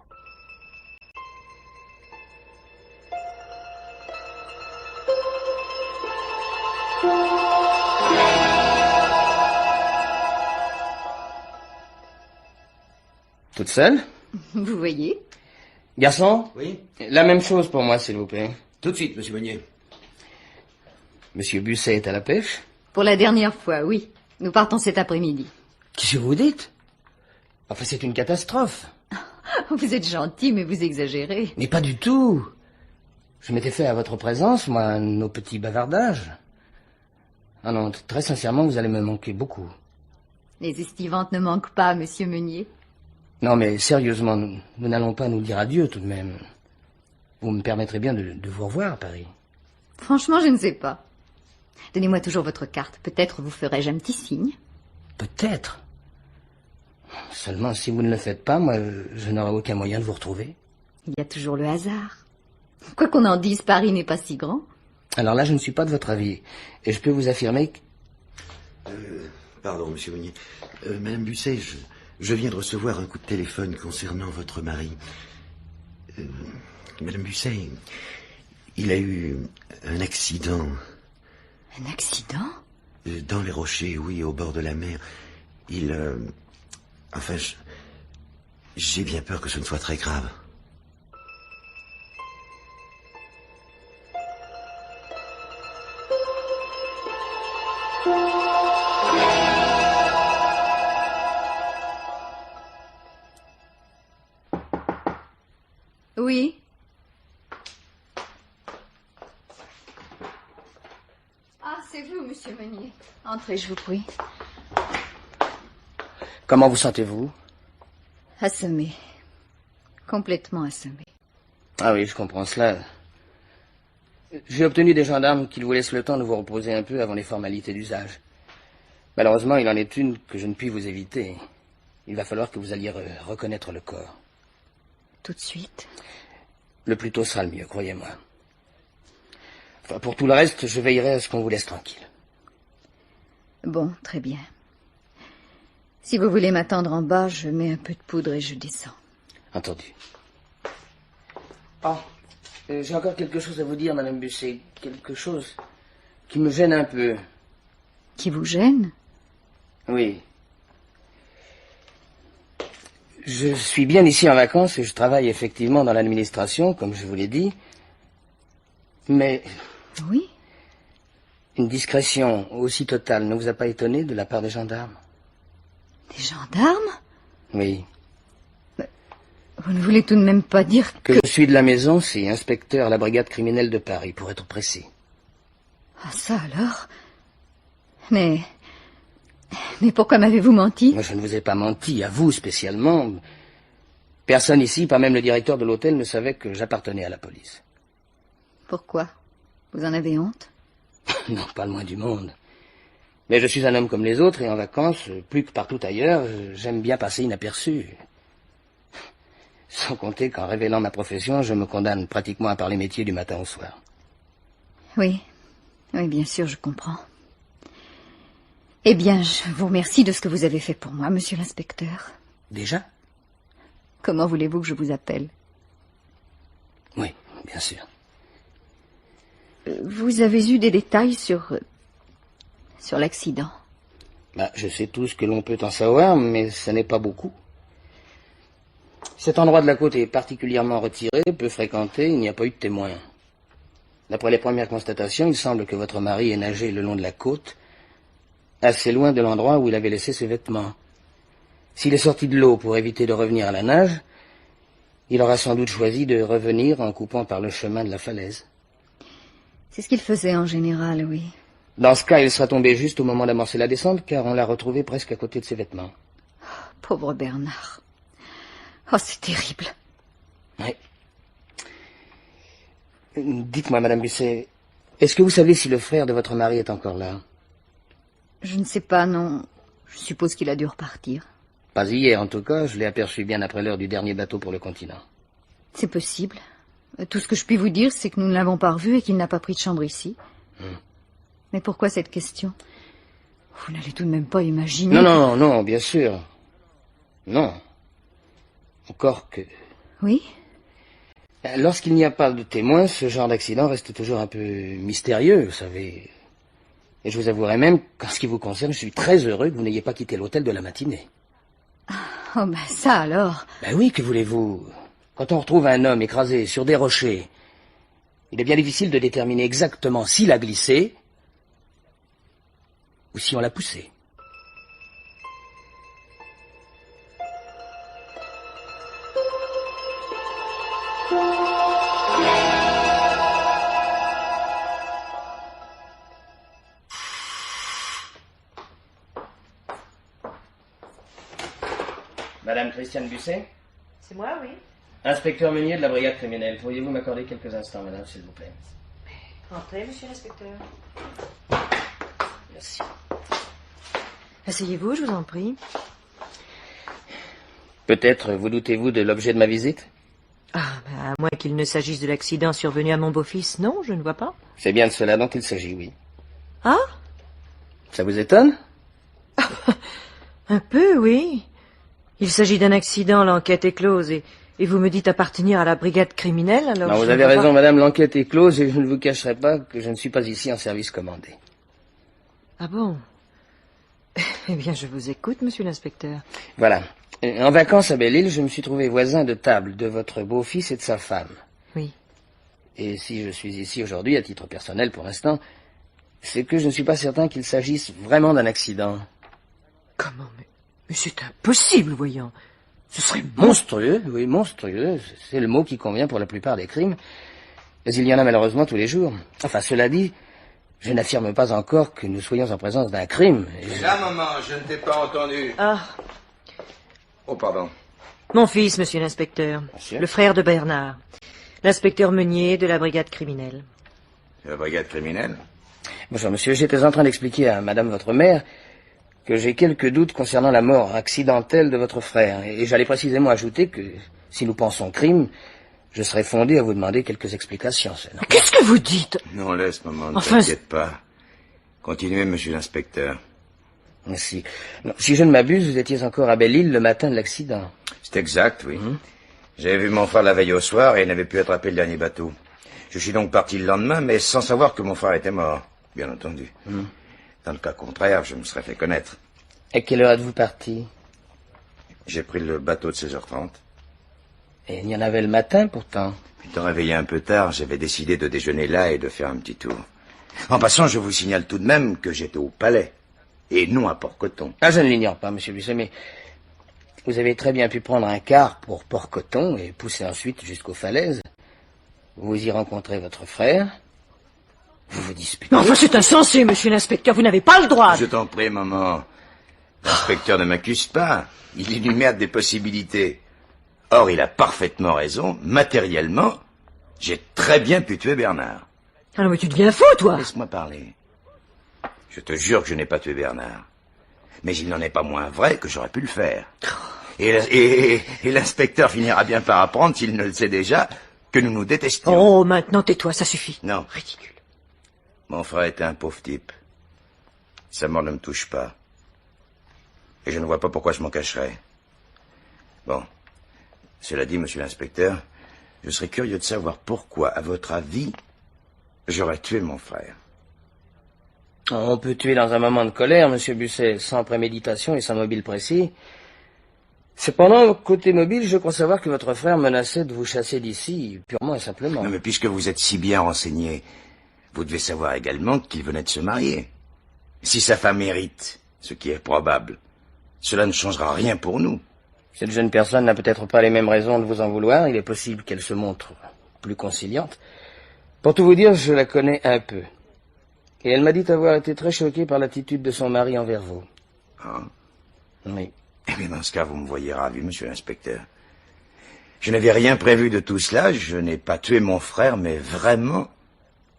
Toute seule? Vous voyez? Garçon? Oui? La même chose pour moi, s'il vous plaît. Tout de suite, monsieur Meunier. Monsieur Busset est à la pêche? Pour la dernière fois, oui. Nous partons cet après-midi. Qu'est-ce que vous dites? Enfin, c'est une catastrophe. Vous êtes gentil, mais vous exagérez. Mais pas du tout. Je m'étais fait à votre présence, moi, nos petits bavardages. Ah non, très sincèrement, vous allez me manquer beaucoup. Les estivantes ne manquent pas, monsieur Meunier. Non, mais sérieusement, nous n'allons pas nous dire adieu tout de même. Vous me permettrez bien de vous revoir à Paris. Franchement, je ne sais pas. Donnez-moi toujours votre carte. Peut-être vous ferai-je un petit signe. Peut-être. Seulement, si vous ne le faites pas, moi, je n'aurai aucun moyen de vous retrouver. Il y a toujours le hasard. Quoi qu'on en dise, Paris n'est pas si grand. Alors là, je ne suis pas de votre avis. Et je peux vous affirmer que... Pardon, monsieur Meunier. Madame Busset, je viens de recevoir un coup de téléphone concernant votre mari. Madame Busset, il a eu un accident. Un accident? Dans les rochers, oui, au bord de la mer. Enfin, j'ai bien peur que ce ne soit très grave. Oui. Ah, c'est vous, monsieur Meunier. Entrez, je vous prie. Comment vous sentez-vous? Assommé. Complètement assommé. Ah oui, je comprends cela. J'ai obtenu des gendarmes qu'ils vous laissent le temps de vous reposer un peu avant les formalités d'usage. Malheureusement, il en est une que je ne puis vous éviter. Il va falloir que vous alliez reconnaître le corps. Tout de suite? Le plus tôt sera le mieux, croyez-moi. Enfin, pour tout le reste, je veillerai à ce qu'on vous laisse tranquille. Bon, très bien. Si vous voulez m'attendre en bas, je mets un peu de poudre et je descends. Entendu. Ah, j'ai encore quelque chose à vous dire, Madame Busset. Quelque chose qui me gêne un peu. Qui vous gêne? Oui. Je suis bien ici en vacances et je travaille effectivement dans l'administration, comme je vous l'ai dit. Mais... Oui? Une discrétion aussi totale ne vous a pas étonné de la part des gendarmes? Des gendarmes? Oui. Vous ne voulez tout de même pas dire Que je suis de la maison, c'est inspecteur à la brigade criminelle de Paris, pour être précis. Ah, ça alors? Mais pourquoi m'avez-vous menti? Moi, je ne vous ai pas menti, à vous spécialement. Personne ici, pas même le directeur de l'hôtel, ne savait que j'appartenais à la police. Pourquoi? Vous en avez honte? Non, pas le moins du monde. Mais je suis un homme comme les autres, et en vacances, plus que partout ailleurs, j'aime bien passer inaperçu. Sans compter qu'en révélant ma profession, je me condamne pratiquement à parler métier du matin au soir. Oui, oui, bien sûr, je comprends. Eh bien, je vous remercie de ce que vous avez fait pour moi, monsieur l'inspecteur. Déjà? Comment voulez-vous que je vous appelle? Oui, bien sûr. Vous avez eu des détails sur l'accident? Je sais tout ce que l'on peut en savoir, mais ce n'est pas beaucoup. Cet endroit de la côte est particulièrement retiré, peu fréquenté, il n'y a pas eu de témoins. D'après les premières constatations, il semble que votre mari ait nagé le long de la côte, assez loin de l'endroit où il avait laissé ses vêtements. S'il est sorti de l'eau pour éviter de revenir à la nage, il aura sans doute choisi de revenir en coupant par le chemin de la falaise. C'est ce qu'il faisait en général, oui. Dans ce cas, il sera tombé juste au moment d'amorcer la descente, car on l'a retrouvé presque à côté de ses vêtements. Pauvre Bernard. Oh, c'est terrible. Oui. Dites-moi, Madame Busset, est-ce que vous savez si le frère de votre mari est encore là? Je ne sais pas, non. Je suppose qu'il a dû repartir. Pas hier, en tout cas. Je l'ai aperçu bien après l'heure du dernier bateau pour le continent. C'est possible. Tout ce que je puis vous dire, c'est que nous ne l'avons pas revu et qu'il n'a pas pris de chambre ici. Mais pourquoi cette question? Vous n'allez tout de même pas imaginer... Non, bien sûr. Non. Encore que... Oui? Lorsqu'il n'y a pas de témoins, ce genre d'accident reste toujours un peu mystérieux, vous savez. Et je vous avouerai même qu'en ce qui vous concerne, je suis très heureux que vous n'ayez pas quitté l'hôtel de la matinée. Oh, ben ça alors... Oui, que voulez-vous? Quand on retrouve un homme écrasé sur des rochers, il est bien difficile de déterminer exactement s'il a glissé ou si on l'a poussé. Madame Christiane Busset? C'est moi, oui. Inspecteur Meunier de la brigade criminelle. Pourriez-vous m'accorder quelques instants, madame, s'il vous plaît? Entrez, monsieur l'inspecteur. Merci. Asseyez-vous, je vous en prie. Peut-être vous doutez-vous de l'objet de ma visite? Ah, à moins qu'il ne s'agisse de l'accident survenu à mon beau-fils, non, je ne vois pas. C'est bien de cela dont il s'agit, oui. Ah? Ça vous étonne? Un peu, oui. Il s'agit d'un accident, l'enquête est close, et vous me dites appartenir à la brigade criminelle, alors... Non, je vous ne avez vois raison, pas. madame, l'enquête est close et je ne vous cacherai pas que je ne suis pas ici en service commandé. Ah bon? Eh bien, je vous écoute, monsieur l'inspecteur. Voilà. En vacances à Belle-Île, je me suis trouvé voisin de table de votre beau-fils et de sa femme. Oui. Et si je suis ici aujourd'hui, à titre personnel pour l'instant, c'est que je ne suis pas certain qu'il s'agisse vraiment d'un accident. Comment? Mais c'est impossible, voyons. Ce serait Monstrueux, oui, monstrueux. C'est le mot qui convient pour la plupart des crimes. Mais il y en a malheureusement tous les jours. Enfin, cela dit, je n'affirme pas encore que nous soyons en présence d'un crime. Là, maman, je ne t'ai pas entendu. Ah, Oh, pardon. mon fils, monsieur l'inspecteur. Monsieur. Le frère de Bernard. L'inspecteur Meunier de la brigade criminelle. La brigade criminelle? Bonjour, monsieur. J'étais en train d'expliquer à madame votre mère que j'ai quelques doutes concernant la mort accidentelle de votre frère. Et j'allais précisément ajouter que, si nous pensons crime, je serais fondé à vous demander quelques explications. Mais qu'est-ce que vous dites? Non, laisse, maman, ne Enfin, t'inquiète pas. Continuez, monsieur l'inspecteur. Merci. Non, si je ne m'abuse, vous étiez encore à Belle-Île le matin de l'accident. C'est exact, oui. J'avais vu mon frère la veille au soir et il n'avait pu attraper le dernier bateau. Je suis donc parti le lendemain, mais sans savoir que mon frère était mort, bien entendu. Dans le cas contraire, je me serais fait connaître. À quelle heure êtes-vous parti? J'ai pris le bateau de 16h30. Et il y en avait le matin, pourtant. Étant réveillé un peu tard, j'avais décidé de déjeuner là et de faire un petit tour. En passant, je vous signale tout de même que j'étais au palais, et non à Port-Coton. Ah, je ne l'ignore pas, monsieur Busset, mais vous avez très bien pu prendre un car pour Port-Coton et pousser ensuite jusqu'aux falaises. Vous y rencontrez votre frère. Vous vous disputez. Mais enfin, c'est insensé, monsieur l'inspecteur. Vous n'avez pas le droit. Je t'en prie, maman. L'inspecteur ne m'accuse pas. Il énumère des possibilités. Or, il a parfaitement raison. Matériellement, j'ai très bien pu tuer Bernard. Ah non, mais tu deviens fou, toi. Laisse-moi parler. Je te jure que je n'ai pas tué Bernard. Mais il n'en est pas moins vrai que j'aurais pu le faire. Et l'inspecteur finira bien par apprendre, s'il ne le sait déjà, que nous nous détestions. Oh, maintenant, tais-toi, ça suffit. Non. Ridicule. Mon frère était un pauvre type. Sa mort ne me touche pas. Et je ne vois pas pourquoi je m'en cacherais. Bon. Cela dit, monsieur l'inspecteur, je serais curieux de savoir pourquoi, à votre avis, j'aurais tué mon frère. On peut tuer dans un moment de colère, monsieur Busset, sans préméditation et sans mobile précis. Cependant, côté mobile, je crois savoir que votre frère menaçait de vous chasser d'ici, purement et simplement. Non, mais puisque vous êtes si bien renseigné, vous devez savoir également qu'il venait de se marier. Si sa femme hérite, ce qui est probable, cela ne changera rien pour nous. Cette jeune personne n'a peut-être pas les mêmes raisons de vous en vouloir. Il est possible qu'elle se montre plus conciliante. Pour tout vous dire, je la connais un peu. Et elle m'a dit avoir été très choquée par l'attitude de son mari envers vous. Ah. Oui. Eh bien, dans ce cas, vous me voyez ravi, monsieur l'inspecteur. Je n'avais rien prévu de tout cela. Je n'ai pas tué mon frère, mais vraiment,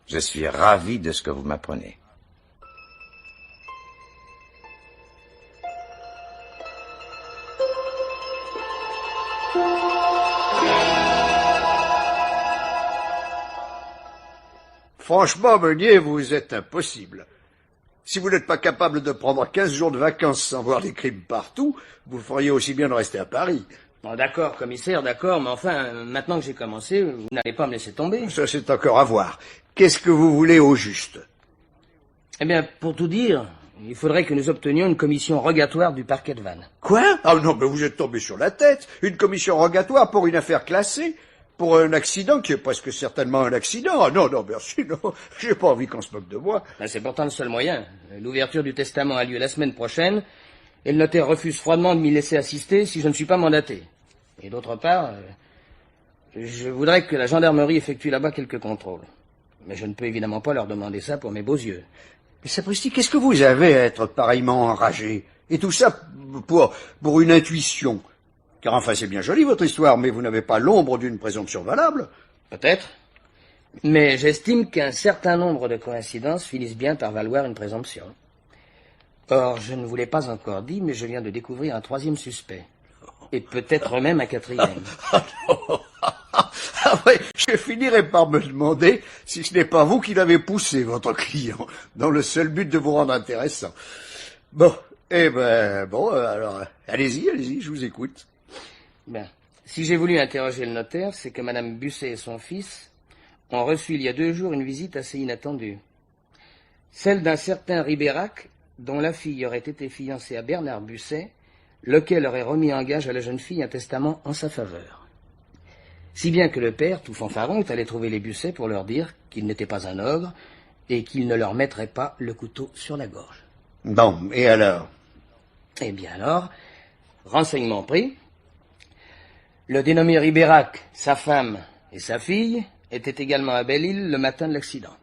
je suis ravi de ce que vous m'apprenez. Franchement, Meunier, vous êtes impossible. Si vous n'êtes pas capable de prendre 15 jours de vacances sans voir des crimes partout, vous feriez aussi bien de rester à Paris. Bon, d'accord, commissaire, d'accord, mais enfin, maintenant que j'ai commencé, vous n'allez pas me laisser tomber. Ça, c'est encore à voir. Qu'est-ce que vous voulez au juste? Eh bien, pour tout dire, il faudrait que nous obtenions une commission rogatoire du parquet de Vannes. Quoi? Ah non, mais vous êtes tombé sur la tête. Une commission rogatoire pour une affaire classée? Pour un accident qui est presque certainement un accident? Ah non, non, merci, non. J'ai pas envie qu'on se moque de moi. Ben, c'est pourtant le seul moyen. L'ouverture du testament a lieu la semaine prochaine, et le notaire refuse froidement de m'y laisser assister si je ne suis pas mandaté. Et d'autre part, Je voudrais que la gendarmerie effectue là-bas quelques contrôles. Mais je ne peux évidemment pas leur demander ça pour mes beaux yeux. Mais sapristi, qu'est-ce que vous avez à être pareillement enragé? Et tout ça pour une intuition. Car enfin, c'est bien joli votre histoire, mais vous n'avez pas l'ombre d'une présomption valable. Peut-être. Mais j'estime qu'un certain nombre de coïncidences finissent bien par valoir une présomption. Or, je ne vous l'ai pas encore dit, mais je viens de découvrir un troisième suspect. Et peut-être même un quatrième. Ah ouais, je finirai par me demander si ce n'est pas vous qui l'avez poussé, votre client, dans le seul but de vous rendre intéressant. Bon, alors, allez-y, je vous écoute. Ben, si j'ai voulu interroger le notaire, c'est que Madame Busset et son fils ont reçu il y a 2 jours une visite assez inattendue. Celle d'un certain Ribérac, dont la fille aurait été fiancée à Bernard Busset, lequel aurait remis en gage à la jeune fille un testament en sa faveur. Si bien que le père, tout fanfaron, est allé trouver les Busset pour leur dire qu'il n'était pas un ogre et qu'il ne leur mettrait pas le couteau sur la gorge. Bon, et alors? Eh bien alors, renseignement pris, le dénommé Ribérac, sa femme et sa fille étaient également à Belle-Île le matin de l'accident.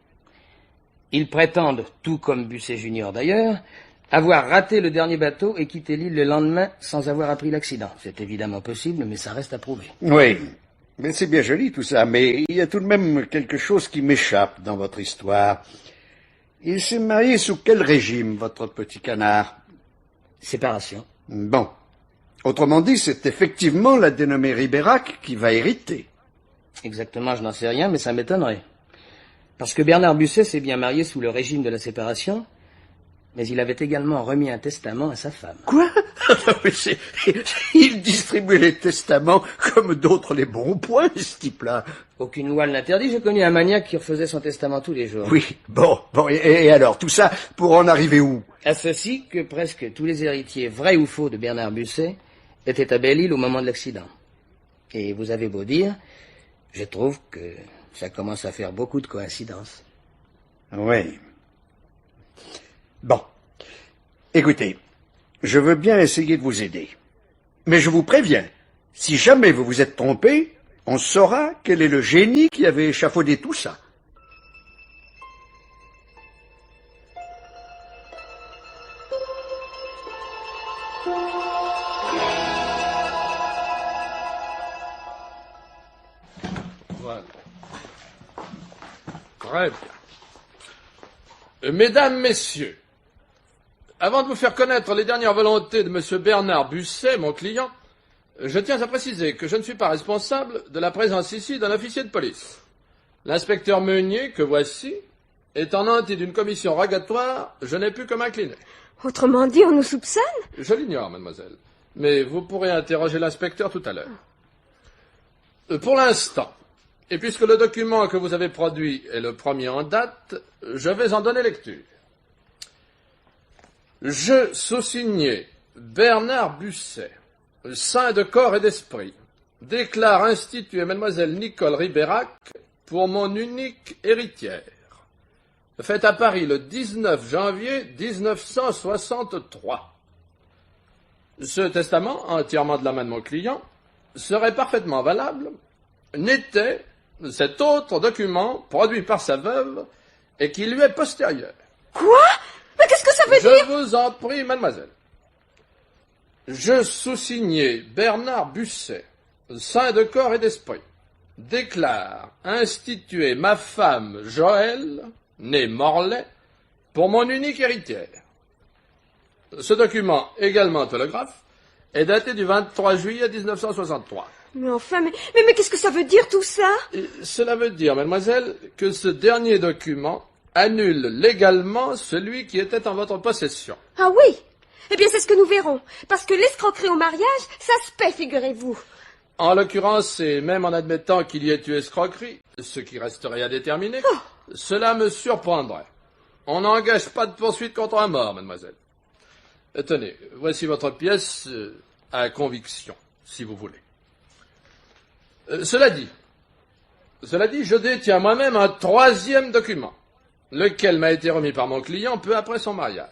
Ils prétendent, tout comme Busset Junior d'ailleurs, avoir raté le dernier bateau et quitté l'île le lendemain sans avoir appris l'accident. C'est évidemment possible, mais ça reste à prouver. Oui, mais c'est bien joli tout ça, mais il y a tout de même quelque chose qui m'échappe dans votre histoire. Il s'est marié sous quel régime, votre petit canard? Séparation. Bon. Autrement dit, c'est effectivement la dénommée Ribérac qui va hériter. Exactement, je n'en sais rien, mais ça m'étonnerait. Parce que Bernard Busset s'est bien marié sous le régime de la séparation, mais il avait également remis un testament à sa femme. Quoi? Il distribuait les testaments comme d'autres les bons points, ce type-là. Aucune loi ne l'interdit, j'ai connu un maniaque qui refaisait son testament tous les jours. Oui, bon, et alors, tout ça pour en arriver où? À ceci que presque tous les héritiers, vrais ou faux, de Bernard Busset étaient à Belle-Île au moment de l'accident. Et vous avez beau dire, je trouve que ça commence à faire beaucoup de coïncidences. Oui. Bon. Écoutez, je veux bien essayer de vous aider. Mais je vous préviens, si jamais vous vous êtes trompé, on saura quel est le génie qui avait échafaudé tout ça. Voilà. Très bien. Mesdames, Messieurs, avant de vous faire connaître les dernières volontés de M. Bernard Busset, mon client, je tiens à préciser que je ne suis pas responsable de la présence ici d'un officier de police. L'inspecteur Meunier, que voici, étant nanti d'une commission rogatoire, je n'ai pu que m'incliner. Autrement dit, on nous soupçonne? Je l'ignore, mademoiselle, mais vous pourrez interroger l'inspecteur tout à l'heure. Pour l'instant, et puisque le document que vous avez produit est le premier en date, je vais en donner lecture. Je, sous-signé Bernard Busset, saint de corps et d'esprit, déclare instituer mademoiselle Nicole Ribérac pour mon unique héritière, faite à Paris le 19 janvier 1963. Ce testament, entièrement de la main de mon client, serait parfaitement valable, n'était cet autre document produit par sa veuve et qui lui est postérieur. Quoi? Mais qu'est-ce que ça veut dire? Je vous en prie, mademoiselle. Je, sous-signé Bernard Busset, saint de corps et d'esprit, déclare instituer ma femme Joëlle, née Morlaix, pour mon unique héritière. Ce document, également holographe, est daté du 23 juillet 1963. Mais enfin, mais qu'est-ce que ça veut dire tout ça? Cela veut dire, mademoiselle, que ce dernier document annule légalement celui qui était en votre possession. Ah oui? Eh bien, c'est ce que nous verrons. Parce que l'escroquerie au mariage, ça se paie, figurez-vous. En l'occurrence, et même en admettant qu'il y ait eu escroquerie, ce qui resterait à déterminer, cela me surprendrait. On n'engage pas de poursuite contre un mort, mademoiselle. Tenez, voici votre pièce à conviction, si vous voulez. Cela dit, je détiens moi-même un troisième document, lequel m'a été remis par mon client peu après son mariage.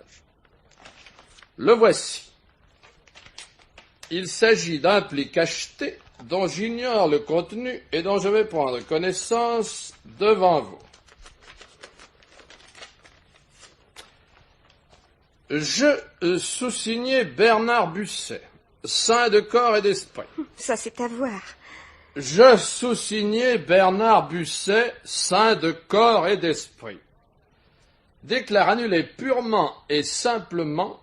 Le voici. Il s'agit d'un pli cacheté dont j'ignore le contenu et dont je vais prendre connaissance devant vous. Je sous-signais Bernard Busset, saint de corps et d'esprit. Ça, c'est à voir. Je sous-signais Bernard Busset, saint de corps et d'esprit. Déclare annuler purement et simplement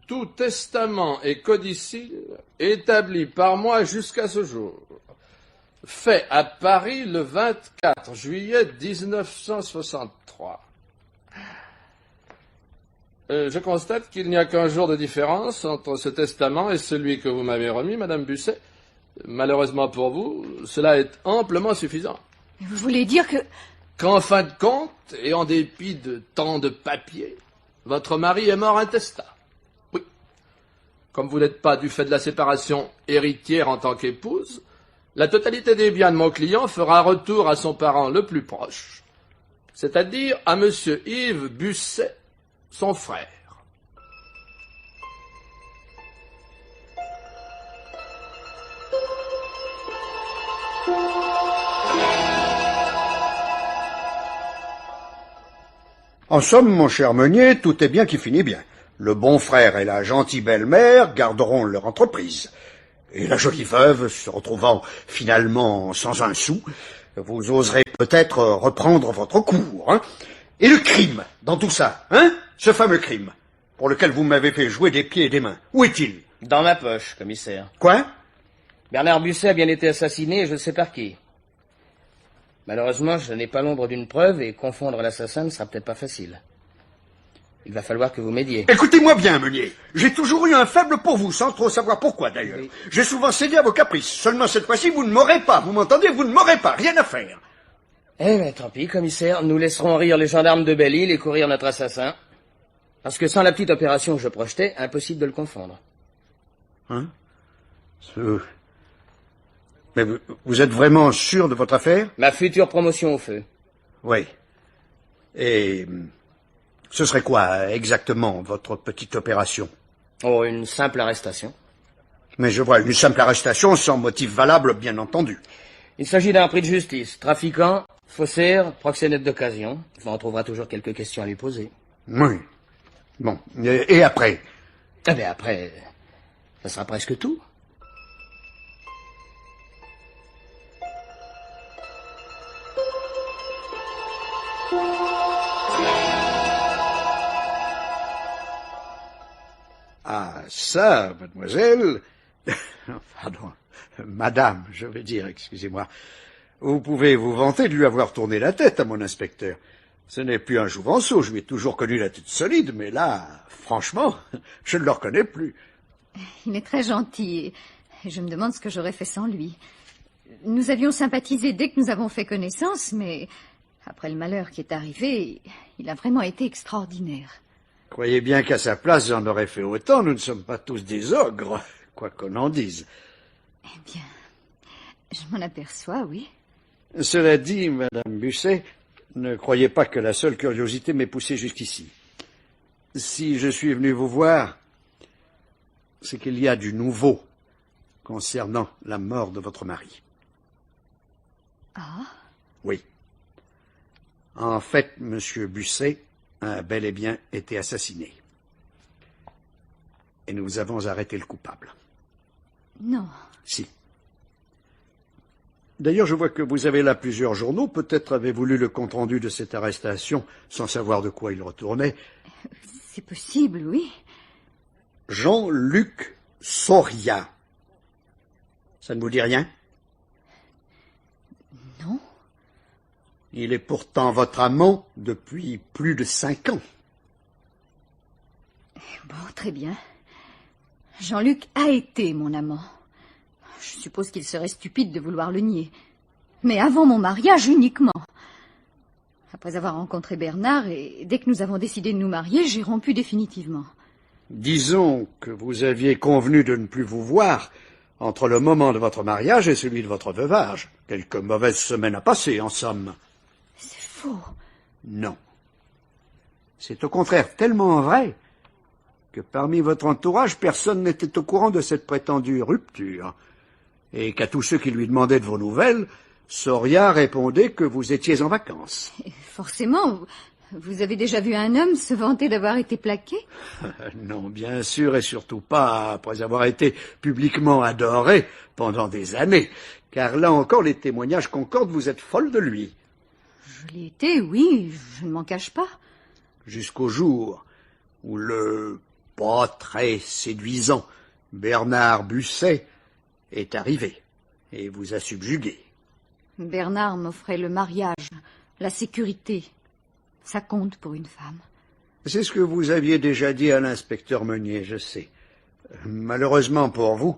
tout testament et codicile établi par moi jusqu'à ce jour. Fait à Paris le 24 juillet 1963. Je constate qu'il n'y a qu'un jour de différence entre ce testament et celui que vous m'avez remis, Madame Busset. Malheureusement pour vous, cela est amplement suffisant. Mais vous voulez dire que... Qu'en fin de compte, et en dépit de tant de papiers, votre mari est mort intestat. Oui. Comme vous n'êtes pas, du fait de la séparation, héritière en tant qu'épouse, la totalité des biens de mon client fera retour à son parent le plus proche, c'est-à-dire à monsieur Yves Busset, son frère. En somme, mon cher Meunier, tout est bien qui finit bien. Le bon frère et la gentille belle-mère garderont leur entreprise. Et la jolie veuve, se retrouvant finalement sans un sou, vous oserez peut-être reprendre votre cours, hein. Et le crime, dans tout ça, hein? Ce fameux crime, pour lequel vous m'avez fait jouer des pieds et des mains. Où est-il? Dans ma poche, commissaire. Quoi? Bernard Busset a bien été assassiné, et je ne sais par qui. Malheureusement, je n'ai pas l'ombre d'une preuve, et confondre l'assassin ne sera peut-être pas facile. Il va falloir que vous m'aidiez. Écoutez-moi bien, Meunier. J'ai toujours eu un faible pour vous, sans trop savoir pourquoi, d'ailleurs. Oui. J'ai souvent cédé à vos caprices. Seulement cette fois-ci, vous ne m'aurez pas. Vous m'entendez? Vous ne m'aurez pas. Rien à faire. Eh bien, tant pis, commissaire. Nous laisserons rire les gendarmes de Belle-Île et courir notre assassin. Parce que sans la petite opération que je projetais, impossible de le confondre. Hein? Mais vous êtes vraiment sûr de votre affaire? Ma future promotion au feu. Oui. Et ce serait quoi exactement votre petite opération? Oh, une simple arrestation. Mais je vois une simple arrestation sans motif valable, bien entendu. Il s'agit d'un pris de justice. Trafiquant, faussaire, proxénète d'occasion. Enfin, on trouvera toujours quelques questions à lui poser. Oui. Bon. Et après? Eh bien, après, ça sera presque tout. Ah, ça, mademoiselle... Pardon, madame, je veux dire, excusez-moi. Vous pouvez vous vanter de lui avoir tourné la tête à mon inspecteur. Ce n'est plus un jouvenceau, je lui ai toujours connu la tête solide, mais là, franchement, je ne le reconnais plus. Il est très gentil, et je me demande ce que j'aurais fait sans lui. Nous avions sympathisé dès que nous avons fait connaissance, mais après le malheur qui est arrivé, il a vraiment été extraordinaire. Croyez bien qu'à sa place, j'en aurais fait autant. Nous ne sommes pas tous des ogres, quoi qu'on en dise. Eh bien, je m'en aperçois, oui. Cela dit, Madame Busset, ne croyez pas que la seule curiosité m'ait poussé jusqu'ici. Si je suis venu vous voir, c'est qu'il y a du nouveau concernant la mort de votre mari. Ah? Oui. En fait, Monsieur Busset a bel et bien été assassiné. Et nous avons arrêté le coupable. Non. Si. D'ailleurs, je vois que vous avez là plusieurs journaux. Peut-être avez-vous lu le compte-rendu de cette arrestation sans savoir de quoi il retournait. C'est possible, oui. Jean-Luc Soria. Ça ne vous dit rien? Non. Il est pourtant votre amant depuis plus de 5 ans. Bon, très bien. Jean-Luc a été mon amant. Je suppose qu'il serait stupide de vouloir le nier. Mais avant mon mariage uniquement. Après avoir rencontré Bernard, et dès que nous avons décidé de nous marier, j'ai rompu définitivement. Disons que vous aviez convenu de ne plus vous voir entre le moment de votre mariage et celui de votre veuvage. Quelques mauvaises semaines à passer, en somme. C'est faux. Non. C'est au contraire tellement vrai que parmi votre entourage, personne n'était au courant de cette prétendue rupture. et qu'à tous ceux qui lui demandaient de vos nouvelles, Soria répondait que vous étiez en vacances. Forcément, vous avez déjà vu un homme se vanter d'avoir été plaqué? Non, bien sûr, et surtout pas après avoir été publiquement adoré pendant des années, car là encore les témoignages concordent, vous êtes folle de lui. Je l'ai été, oui, je ne m'en cache pas. Jusqu'au jour où le pas très séduisant Bernard Busset est arrivé et vous a subjugué. Bernard m'offrait le mariage, la sécurité. Ça compte pour une femme. C'est ce que vous aviez déjà dit à l'inspecteur Meunier, je sais. Malheureusement pour vous,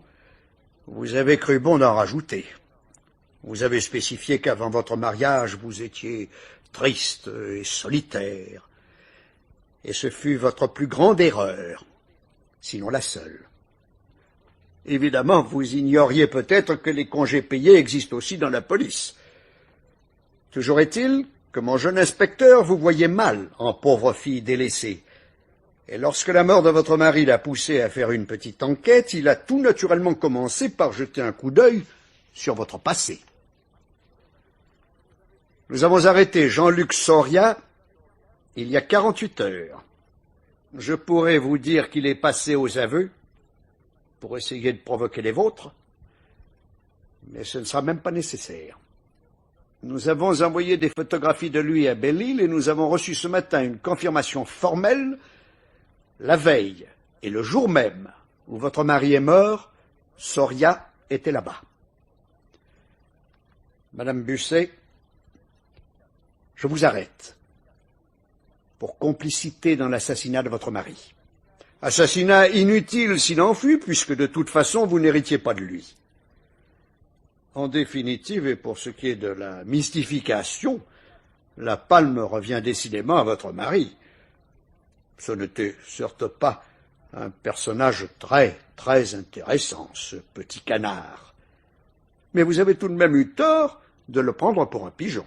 vous avez cru bon d'en rajouter. Vous avez spécifié qu'avant votre mariage, vous étiez triste et solitaire. Et ce fut votre plus grande erreur, sinon la seule. Évidemment, vous ignoriez peut-être que les congés payés existent aussi dans la police. Toujours est-il que mon jeune inspecteur vous voyait mal en pauvre fille délaissée. Et lorsque la mort de votre mari l'a poussé à faire une petite enquête, il a tout naturellement commencé par jeter un coup d'œil sur votre passé. Nous avons arrêté Jean-Luc Soria il y a 48 heures. Je pourrais vous dire qu'il est passé aux aveux pour essayer de provoquer les vôtres, mais ce ne sera même pas nécessaire. Nous avons envoyé des photographies de lui à Belle-Île et nous avons reçu ce matin une confirmation formelle. La veille et le jour même où votre mari est mort, Soria était là-bas. Madame Busset, je vous arrête pour complicité dans l'assassinat de votre mari. Assassinat inutile s'il en fut, puisque de toute façon vous n'héritiez pas de lui. En définitive, et pour ce qui est de la mystification, la palme revient décidément à votre mari. Ce n'était certes pas un personnage très, très intéressant, ce petit canard. Mais vous avez tout de même eu tort de le prendre pour un pigeon.